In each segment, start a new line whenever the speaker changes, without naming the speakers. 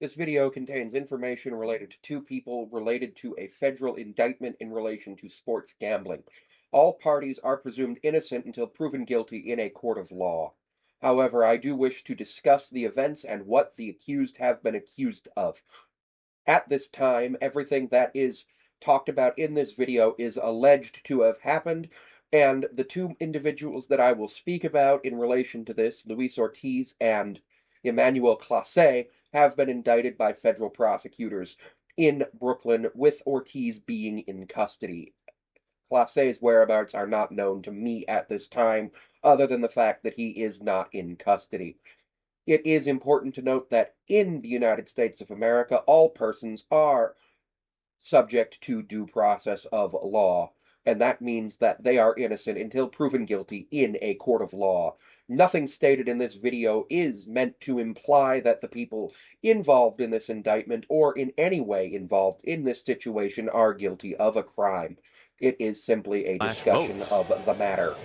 This video contains information related to two people related to a federal indictment in relation to sports gambling. All parties are presumed innocent until proven guilty in a court of law. However, I do wish to discuss the events and what the accused have been accused of. At this time, everything that is talked about in this video is alleged to have happened, and the two individuals that I will speak about in relation to this, Luis Ortiz and Emmanuel Clase, have been indicted by federal prosecutors in Brooklyn, with Ortiz being in custody. Clase's whereabouts are not known to me at this time, other than the fact that he is not in custody. It is important to note that in the United States of America, all persons are subject to due process of law, and that means that they are innocent until proven guilty in a court of law. Nothing stated in this video is meant to imply that the people involved in this indictment or in any way involved in this situation are guilty of a crime. It is simply a
Last
discussion
vote.
of the matter.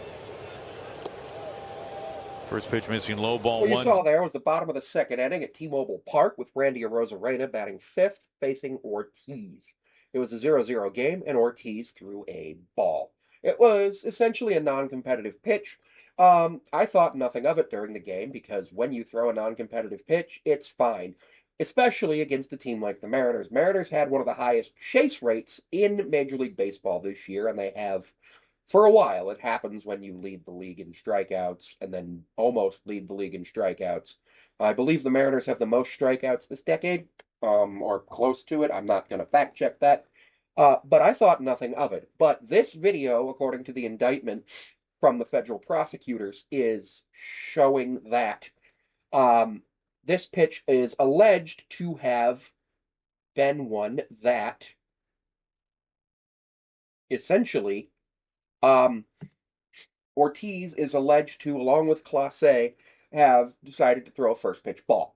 First pitch missing, low ball
What you
one.
saw there was the bottom of the second inning at T-Mobile Park with Randy Arozarena batting fifth, facing Ortiz. It was a 0-0 game, and Ortiz threw a ball. It was essentially a non-competitive pitch. I thought nothing of it during the game because when you throw a non-competitive pitch, it's fine, especially against a team like the Mariners. Mariners had one of the highest chase rates in Major League Baseball this year, and they have for a while. It happens when you lead the league in strikeouts and then almost lead the league in strikeouts. I believe the Mariners have the most strikeouts this decade, or close to it. I'm not going to fact check that. But I thought nothing of it. But this video, according to the indictment from the federal prosecutors, is showing that this pitch is alleged to have been one that essentially Ortiz is alleged to, along with Clase, have decided to throw a first pitch ball.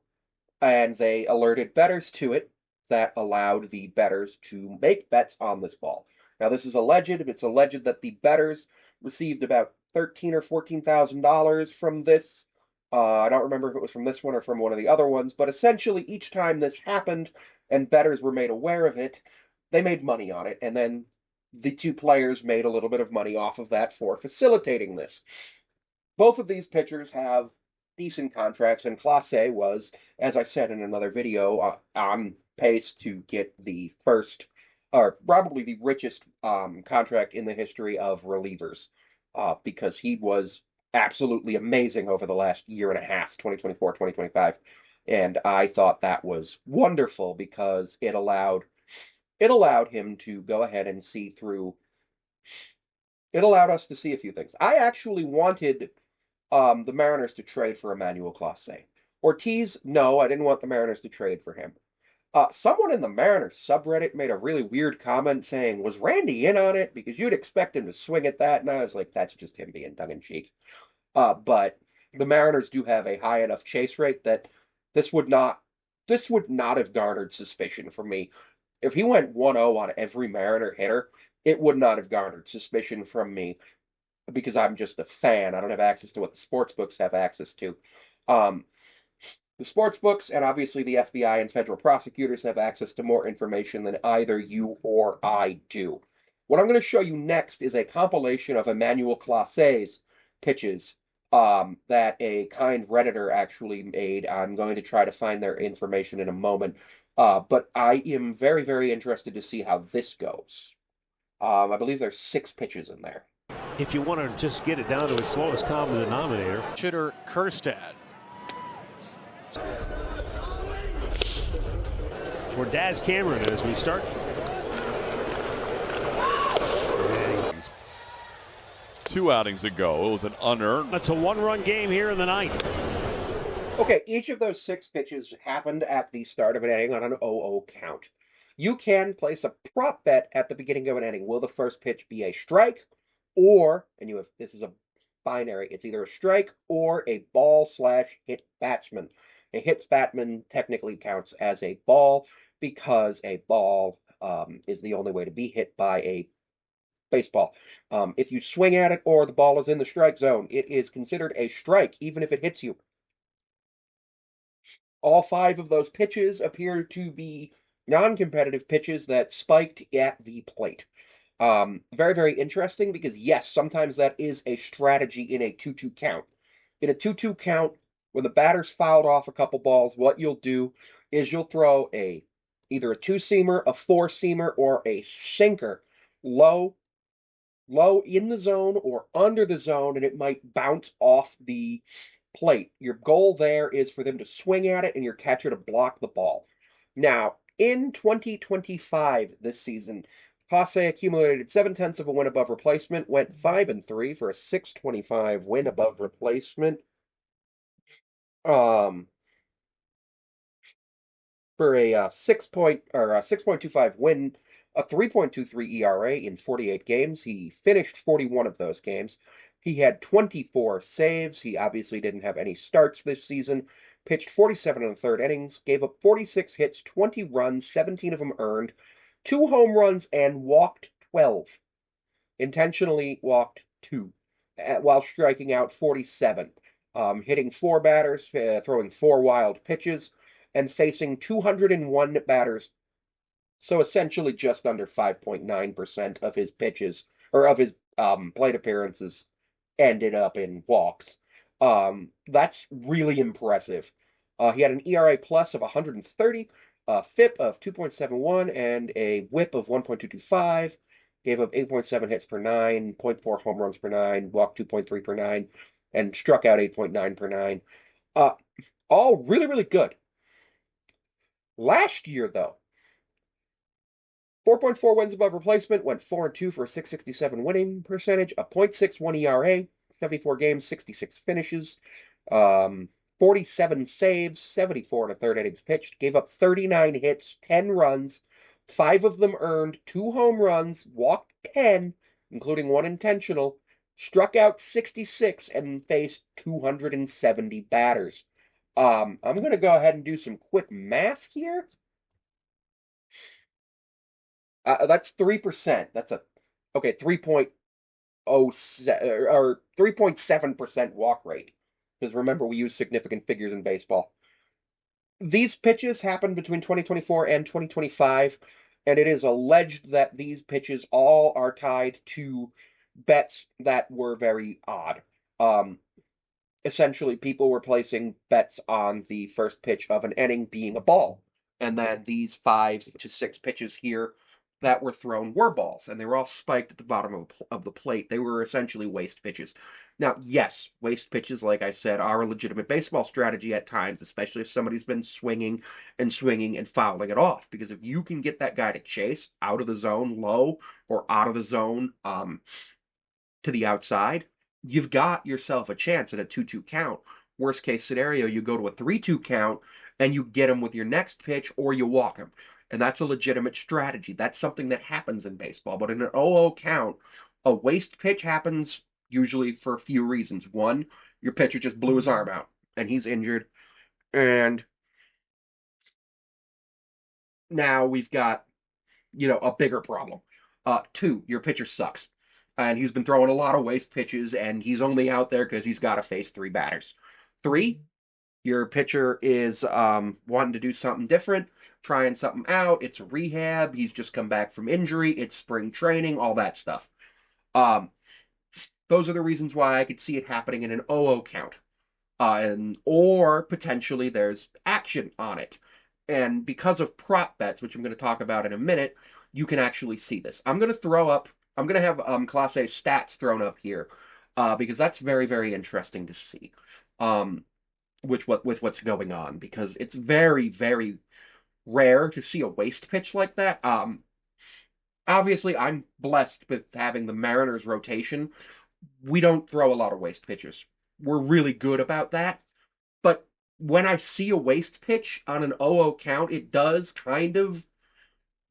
And they alerted bettors to it that allowed the bettors to make bets on this ball. Now, this is alleged. It's alleged that the bettors received about $13,000 or $14,000 from this. I don't remember if it was from this one or from one of the other ones, but essentially each time this happened and bettors were made aware of it, they made money on it, and then the two players made a little bit of money off of that for facilitating this. Both of these pitchers have decent contracts, and Clase was, as I said in another video, on pace to get the first, or probably the richest contract in the history of relievers, because he was absolutely amazing over the last year and a half, 2024, 2025. And I thought that was wonderful because it allowed him to go ahead and see through. It allowed us to see a few things. I actually wanted the Mariners to trade for Emmanuel Clase. Ortiz, no, I didn't want the Mariners to trade for him. Someone in the Mariners subreddit made a really weird comment saying, was Randy in on it? Because you'd expect him to swing at that. And I was like, that's just him being tongue-in-cheek. But the Mariners do have a high enough chase rate that this would not have garnered suspicion from me. If he went 1-0 on every Mariner hitter, it would not have garnered suspicion from me because I'm just a fan. I don't have access to what the sports books have access to. The sports books and obviously the FBI and federal prosecutors have access to more information than either you or I do. What I'm going to show you next is a compilation of Emmanuel Clase's pitches that a kind Redditor actually made. I'm going to try to find their information in a moment. But I am very, very interested to see how this goes. I believe there's 6 pitches in there.
If you want to just get it down to its lowest common denominator.
Chitter Kerstad.
Where Daz Cameron is, we start.
2 outings ago, it was an unearned.
That's a 1-run game here in the ninth.
Okay, each of those 6 pitches happened at the start of an inning on an 0-0 count. You can place a prop bet at the beginning of an inning. Will the first pitch be a strike or, and this is a binary, it's either a strike or a ball/hit batsman. A hit batsman technically counts as a ball because a ball is the only way to be hit by a baseball. If you swing at it or the ball is in the strike zone, it is considered a strike, even if it hits you. All five of those pitches appear to be non-competitive pitches that spiked at the plate. Very, very interesting because, yes, sometimes that is a strategy in a 2-2 count. In a 2-2 count, when the batter's fouled off a couple balls, what you'll do is you'll throw either a two-seamer, a four-seamer, or a sinker low low in the zone or under the zone, and it might bounce off the plate. Your goal there is for them to swing at it and your catcher to block the ball. Now, in 2025, this season, Passe accumulated 7/10 of a win above replacement, went 5-3 for a 625 win above replacement. Um, for a 6.25 win, a 3.23 ERA in 48 games. He finished 41 of those games. He had 24 saves. He obviously didn't have any starts this season. Pitched 47 in the third innings, gave up 46 hits, 20 runs, 17 of them earned, 2 home runs, and walked 12. Intentionally walked 2, while striking out 47. Hitting 4 batters, throwing 4 wild pitches, and facing 201 batters. So essentially just under 5.9% of his pitches, or of his plate appearances, ended up in walks. That's really impressive. He had an ERA plus of 130, a FIP of 2.71, and a WHIP of 1.225. Gave up 8.7 hits per nine, zero point 0.4 home runs per nine, walked 2.3 per nine, and struck out 8.9 per nine. Uh, all really, really good. Last year, though, 4.4 wins above replacement, went 4-2 for a 667 winning percentage, a .61 ERA, 74 games, 66 finishes, 47 saves, 74 in the third innings pitched, gave up 39 hits, 10 runs, 5 of them earned, 2 home runs, walked 10, including 1 intentional, struck out 66, and faced 270 batters. I'm going to go ahead and do some quick math here. That's 3%. That's a okay, 3.07 or 3.7% walk rate. Because remember, we use significant figures in baseball. These pitches happened between 2024 and 2025, and it is alleged that these pitches all are tied to bets that were very odd. Essentially, people were placing bets on the first pitch of an inning being a ball. And then these 5 to 6 pitches here that were thrown were balls, and they were all spiked at the bottom of the plate. They were essentially waste pitches. Now, yes, waste pitches, like I said, are a legitimate baseball strategy at times, especially if somebody's been swinging and fouling it off. Because if you can get that guy to chase out of the zone low or out of the zone to the outside, you've got yourself a chance at a 2-2 count. Worst case scenario, you go to a 3-2 count and you get him with your next pitch or you walk him. And that's a legitimate strategy. That's something that happens in baseball. But in an 0-0 count, a waste pitch happens usually for a few reasons. One, your pitcher just blew his arm out and he's injured. And now we've got, a bigger problem. Two, your pitcher sucks. And he's been throwing a lot of waste pitches, and he's only out there because he's got to face 3 batters. Three, your pitcher is wanting to do something different, trying something out. It's rehab. He's just come back from injury. It's spring training, all that stuff. Um, those are the reasons why I could see it happening in an 0-0 count. Or potentially there's action on it. And because of prop bets, which I'm going to talk about in a minute, you can actually see this. I'm going to have Class A stats thrown up here because that's very, very interesting to see with what's going on because it's very, very rare to see a waste pitch like that. Obviously, I'm blessed with having the Mariners rotation. We don't throw a lot of waste pitches. We're really good about that. But when I see a waste pitch on an 0-0 count, it does kind of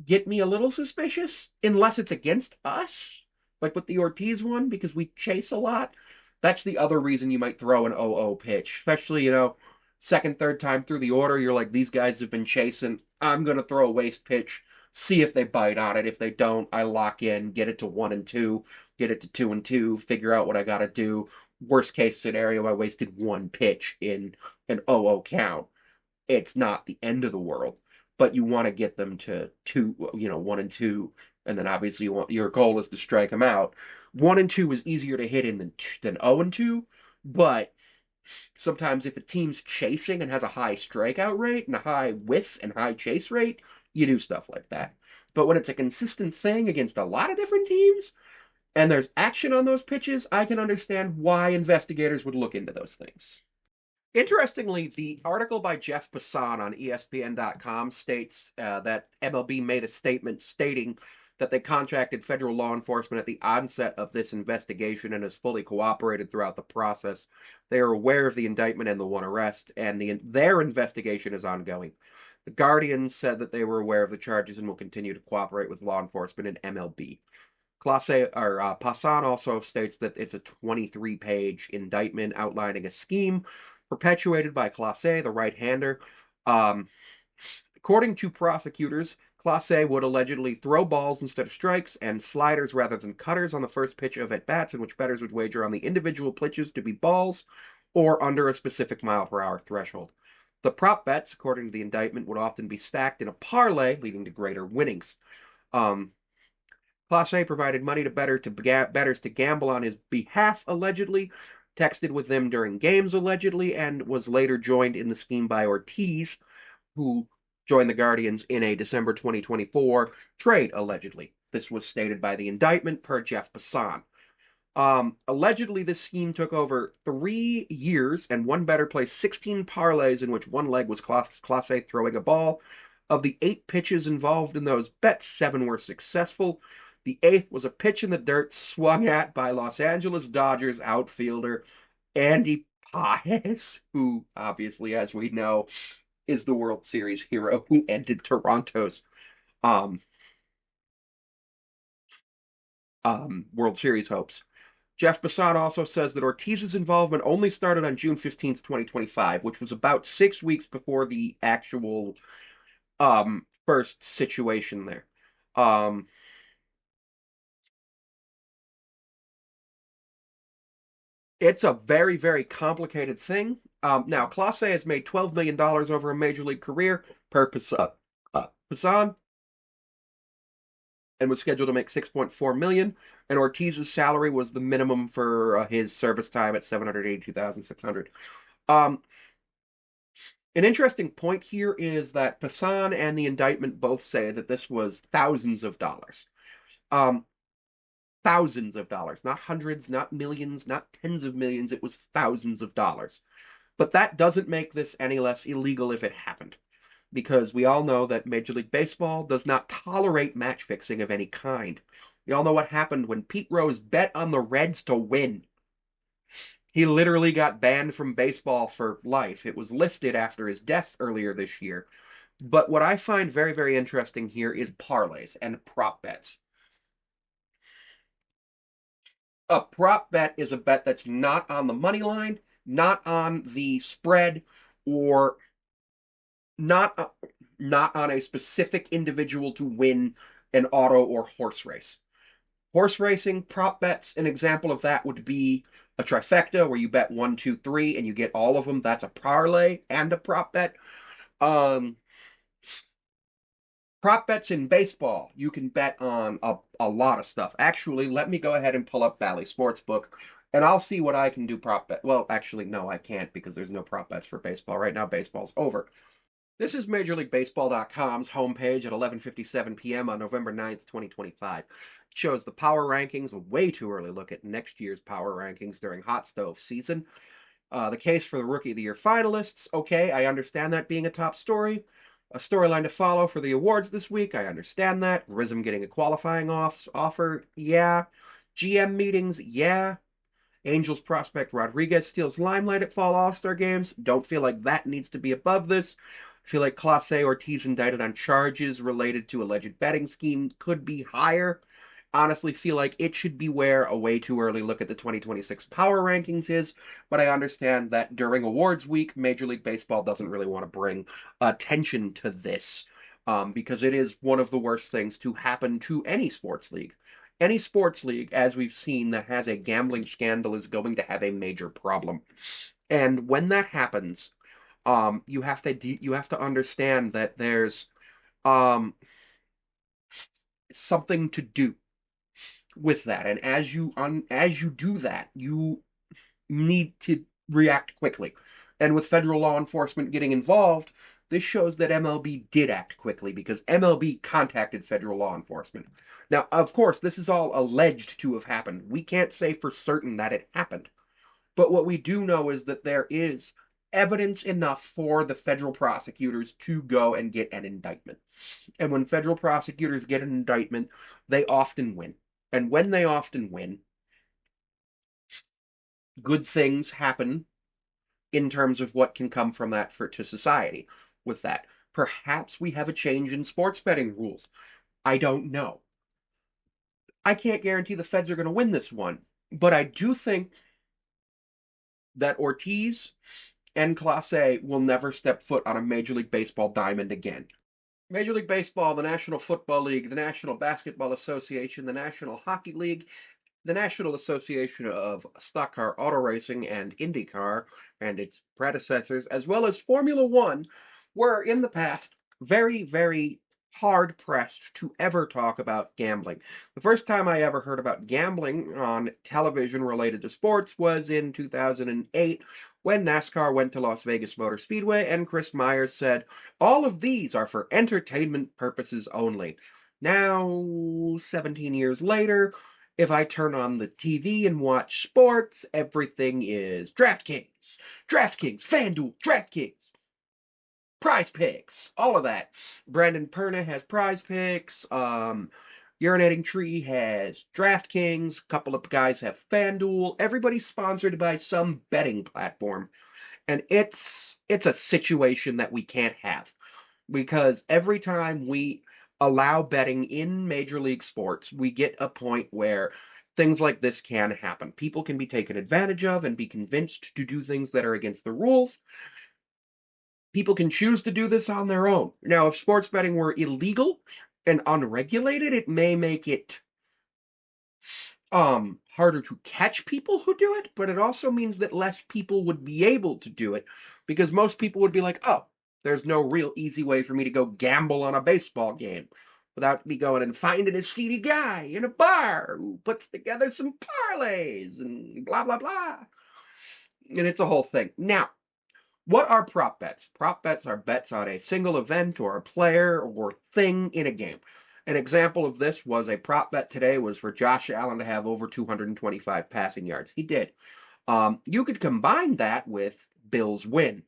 get me a little suspicious, unless it's against us, like with the Ortiz one, because we chase a lot. That's the other reason you might throw an 0-0 pitch, especially, second, third time through the order, you're like, these guys have been chasing. I'm going to throw a waste pitch, see if they bite on it. If they don't, I lock in, get it to 1-2, get it to 2-2, figure out what I got to do. Worst case scenario, I wasted 1 pitch in an 0-0 count. it's not the end of the world, but you want to get them to two, 1 and 2, and then obviously your goal is to strike them out. 1 and 2 is easier to hit in than 0 and 2, but sometimes if a team's chasing and has a high strikeout rate and a high whiff and high chase rate, you do stuff like that. But when it's a consistent thing against a lot of different teams and there's action on those pitches, I can understand why investigators would look into those things. Interestingly, the article by Jeff Passan on ESPN.com states that MLB made a statement stating that they contacted federal law enforcement at the onset of this investigation and has fully cooperated throughout the process. They are aware of the indictment and the one arrest, and their investigation is ongoing. The Guardian said that they were aware of the charges and will continue to cooperate with law enforcement and MLB. Passan also states that it's a 23-page indictment outlining a scheme perpetuated by Clase, the right-hander. According to prosecutors, Clase would allegedly throw balls instead of strikes and sliders rather than cutters on the first pitch of at-bats, in which bettors would wager on the individual pitches to be balls or under a specific mile-per-hour threshold. The prop bets, according to the indictment, would often be stacked in a parlay, leading to greater winnings. Clase provided money to bettors to gamble on his behalf, allegedly, texted with them during games, allegedly, and was later joined in the scheme by Ortiz, who joined the Guardians in a December 2024 trade, allegedly. This was stated by the indictment per Jeff Passan. Allegedly, this scheme took over 3 years, and one bettor placed 16 parlays in which one leg was Clase throwing a ball. Of the 8 pitches involved in those bets, 7 were successful. The 8th was a pitch in the dirt swung at by Los Angeles Dodgers outfielder Andy Paez, who obviously, as we know, is the World Series hero who ended Toronto's um, World Series hopes. Jeff Passan also says that Ortiz's involvement only started on June 15th, 2025, which was about 6 weeks before the actual first situation there. It's a very, very complicated thing. Now, Clase has made $12 million over a major league career per Passan, and was scheduled to make 6.4 million. And Ortiz's salary was the minimum for his service time at 782,600. An interesting point here is that Passan and the indictment both say that this was thousands of dollars. Thousands of dollars, not hundreds, not millions, not tens of millions. It was thousands of dollars. But that doesn't make this any less illegal if it happened, because we all know that Major League Baseball does not tolerate match fixing of any kind. We all know what happened when Pete Rose bet on the Reds to win. He literally got banned from baseball for life. It was lifted after his death earlier this year. But what I find very, very interesting here is parlays and prop bets. A prop bet is a bet that's not on the money line, not on the spread, or not not on a specific individual to win an auto or horse race. Horse racing prop bets, an example of that would be a trifecta where you bet 1, 2, 3 and you get all of them. That's a parlay and a prop bet. Prop bets in baseball, you can bet on a lot of stuff. Actually, let me go ahead and pull up Valley Sportsbook and I'll see what I can do prop bet. Well, actually, no, I can't because there's no prop bets for baseball. Right now, baseball's over. This is MajorLeagueBaseball.com's homepage at 11:57 p.m. on November 9th, 2025. It shows the power rankings, a way too early look at next year's power rankings during hot stove season. The case for the Rookie of the Year finalists, okay, I understand that being a top story. A storyline to follow for the awards this week, I understand that. RISM getting a qualifying offer, yeah. GM meetings, yeah. Angels prospect Rodriguez steals limelight at fall All-Star games. Don't feel like that needs to be above this. I feel like Clase Ortiz indicted on charges related to alleged betting scheme could be higher. Honestly feel like it should be where a way too early look at the 2026 power rankings is, but I understand that during awards week, Major League Baseball doesn't really want to bring attention to this because it is one of the worst things to happen to any sports league. Any sports league, as we've seen, that has a gambling scandal is going to have a major problem. And when that happens, You have to understand that there's um something to do with that, and as you do that, you need to react quickly. And with federal law enforcement getting involved, this shows that MLB did act quickly because MLB contacted federal law enforcement. Now, of course, this is all alleged to have happened. We can't say for certain that it happened. But what we do know is that there is evidence enough for the federal prosecutors to go and get an indictment. And when federal prosecutors get an indictment, they often win. And when they often win, good things happen in terms of what can come from that to society with that. Perhaps we have a change in sports betting rules. I don't know. I can't guarantee the feds are going to win this one, but I do think that Ortiz and Clase will never step foot on a Major League Baseball diamond again. Major League Baseball, the National Football League, the National Basketball Association, the National Hockey League, the National Association of Stock Car Auto Racing and IndyCar and its predecessors, as well as Formula One, were in the past very, very hard pressed to ever talk about gambling. The first time I ever heard about gambling on television related to sports was in 2008 when NASCAR went to Las Vegas Motor Speedway and Chris Myers said, "All of these are for entertainment purposes only." Now, 17 years later, if I turn on the TV and watch sports, everything is DraftKings, FanDuel, DraftKings, Prize Picks, all of that. Brandon Perna has Prize Picks. Urinating Tree has DraftKings. A couple of guys have FanDuel. Everybody's sponsored by some betting platform, and it's a situation that we can't have because every time we allow betting in Major League sports, we get a point where things like this can happen. People can be taken advantage of and be convinced to do things that are against the rules. People can choose to do this on their own. Now, if sports betting were illegal and unregulated, it may make it harder to catch people who do it, but it also means that less people would be able to do it because most people would be like, "Oh, there's no real easy way for me to go gamble on a baseball game without me going and finding a seedy guy in a bar who puts together some parlays and blah blah blah." And it's a whole thing. Now, what are prop bets? Prop bets are bets on a single event or a player or thing in a game. An example of this was a prop bet today was for Josh Allen to have over 225 passing yards. He did. You could combine that with Bills win.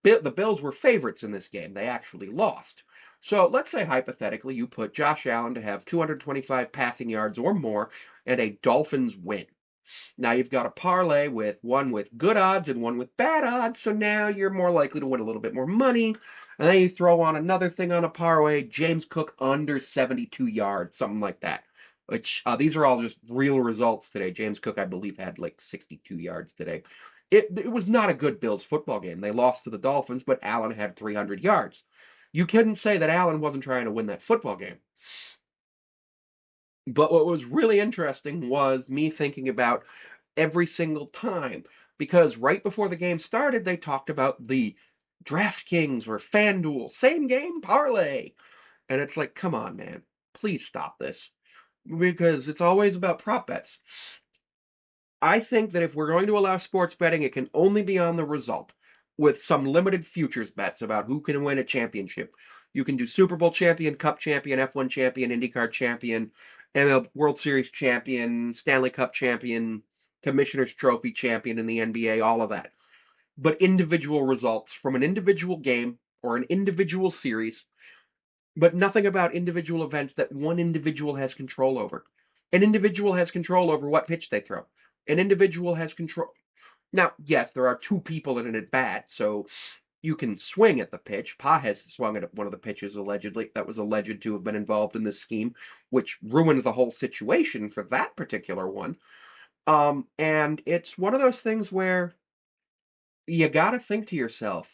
The Bills were favorites in this game. They actually lost. So let's say hypothetically you put Josh Allen to have 225 passing yards or more and a Dolphins win. Now you've got a parlay with one with good odds and one with bad odds, so now you're more likely to win a little bit more money. And then you throw on another thing on a parlay, James Cook under 72 yards, something like that. Which these are all just real results today. James Cook, I believe, had like 62 yards today. It was not a good Bills football game. They lost to the Dolphins, but Allen had 300 yards. You couldn't say that Allen wasn't trying to win that football game. But what was really interesting was me thinking about every single time because right before the game started, they talked about the DraftKings or FanDuel, same game parlay. And it's like, come on, man, please stop this because it's always about prop bets. I think that if we're going to allow sports betting, it can only be on the result with some limited futures bets about who can win a championship. You can do Super Bowl champion, Cup champion, F1 champion, IndyCar champion, ML World Series champion, Stanley Cup champion, Commissioner's Trophy champion in the NBA, all of that. But individual results from an individual game or an individual series, but nothing about individual events that one individual has control over. An individual has control over what pitch they throw. An individual has control. Now, yes, there are two people in an at bat, so you can swing at the pitch. Pa has swung at one of the pitches allegedly that was alleged to have been involved in this scheme, which ruined the whole situation for that particular one. And it's one of those things where you got to think to yourself,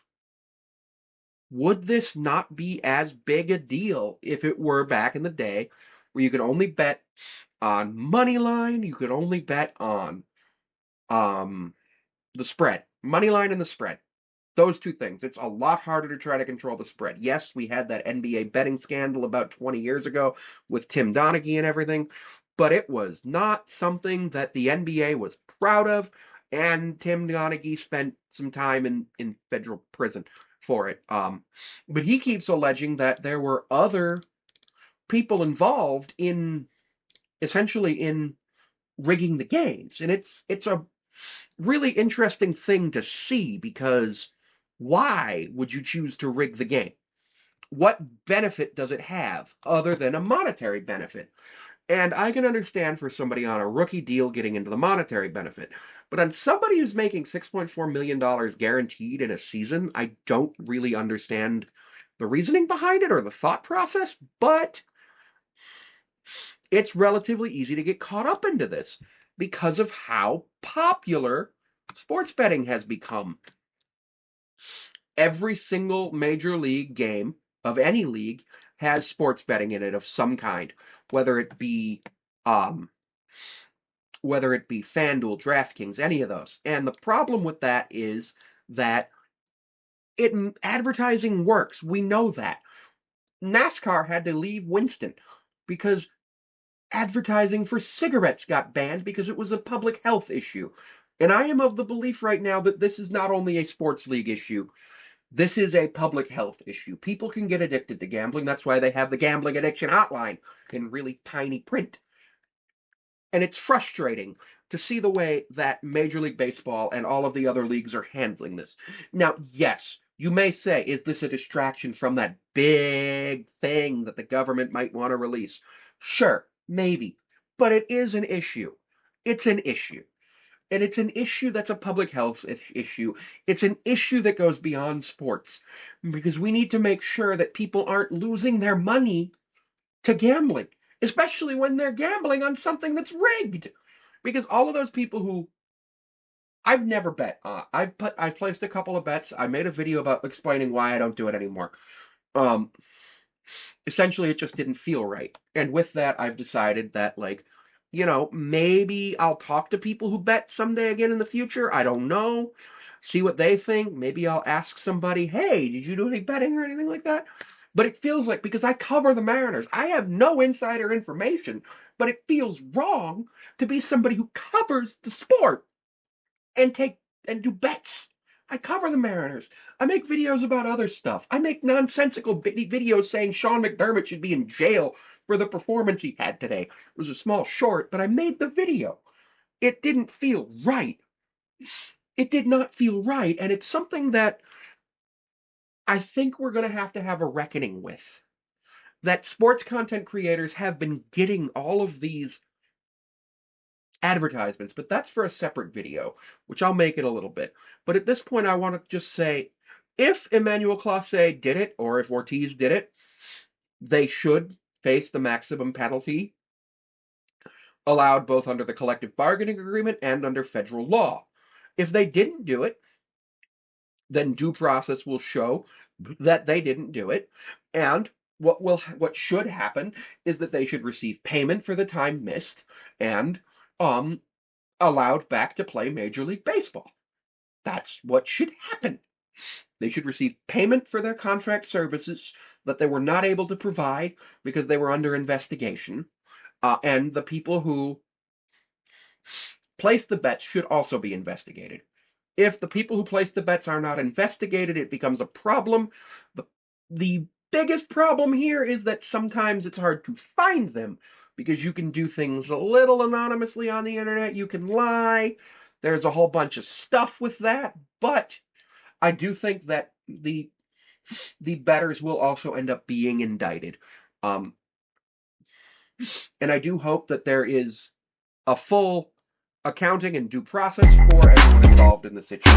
would this not be as big a deal if it were back in the day where you could only bet on money line, you could only bet on the spread, money line and the spread. Those two things. It's a lot harder to try to control the spread. Yes, we had that NBA betting scandal about 20 years ago with Tim Donaghy and everything, but it was not something that the NBA was proud of, and Tim Donaghy spent some time in federal prison for it. But he keeps alleging that there were other people involved in essentially in rigging the games, and it's a really interesting thing to see, because why would you choose to rig the game? What benefit does it have other than a monetary benefit? And I can understand for somebody on a rookie deal getting into the monetary benefit. But on somebody who's making $6.4 million guaranteed in a season, I don't really understand the reasoning behind it or the thought process, but it's relatively easy to get caught up into this because of how popular sports betting has become. Every single major league game of any league has sports betting in it of some kind, whether it be FanDuel, DraftKings, any of those. And the problem with that is that advertising works. We know that. NASCAR had to leave Winston because advertising for cigarettes got banned because it was a public health issue. And I am of the belief right now that this is not only a sports league issue. This is a public health issue. People can get addicted to gambling. That's why they have the gambling addiction hotline in really tiny print. And it's frustrating to see the way that Major League Baseball and all of the other leagues are handling this. Now, yes, you may say, is this a distraction from that big thing that the government might want to release? Sure, maybe. But it is an issue. It's an issue. And it's an issue that's a public health issue. It's an issue that goes beyond sports. Because we need to make sure that people aren't losing their money to gambling. Especially when they're gambling on something that's rigged. Because all of those people who... I've never bet. I've placed a couple of bets. I made a video about explaining why I don't do it anymore. Essentially, it just didn't feel right. And with that, I've decided that, maybe I'll talk to people who bet someday again in the future. I don't know. See what they think. Maybe I'll ask somebody, hey, did you do any betting or anything like that? But it feels like, because I cover the Mariners, I have no insider information, but it feels wrong to be somebody who covers the sport and do bets. I cover the Mariners. I make videos about other stuff. I make nonsensical videos saying Sean McDermott should be in jail for the performance he had today. It was a small short, but I made the video. It didn't feel right. It did not feel right, and it's something that I think we're going to have a reckoning with. That sports content creators have been getting all of these advertisements, but that's for a separate video, which I'll make in a little bit. But at this point, I want to just say, if Emmanuel Clase did it, or if Ortiz did it, they should face the maximum penalty allowed both under the collective bargaining agreement and under federal law. If they didn't do it, then due process will show that they didn't do it, and what should happen is that they should receive payment for the time missed and allowed back to play Major League Baseball. That's what should happen. They should receive payment for their contract services that they were not able to provide because they were under investigation. And the people who placed the bets should also be investigated. If the people who placed the bets are not investigated, it becomes a problem. The biggest problem here is that sometimes it's hard to find them because you can do things a little anonymously on the internet. You can lie. There's a whole bunch of stuff with that. But I do think that the bettors will also end up being indicted. And I do hope that there is a full accounting and due process for everyone involved in the situation.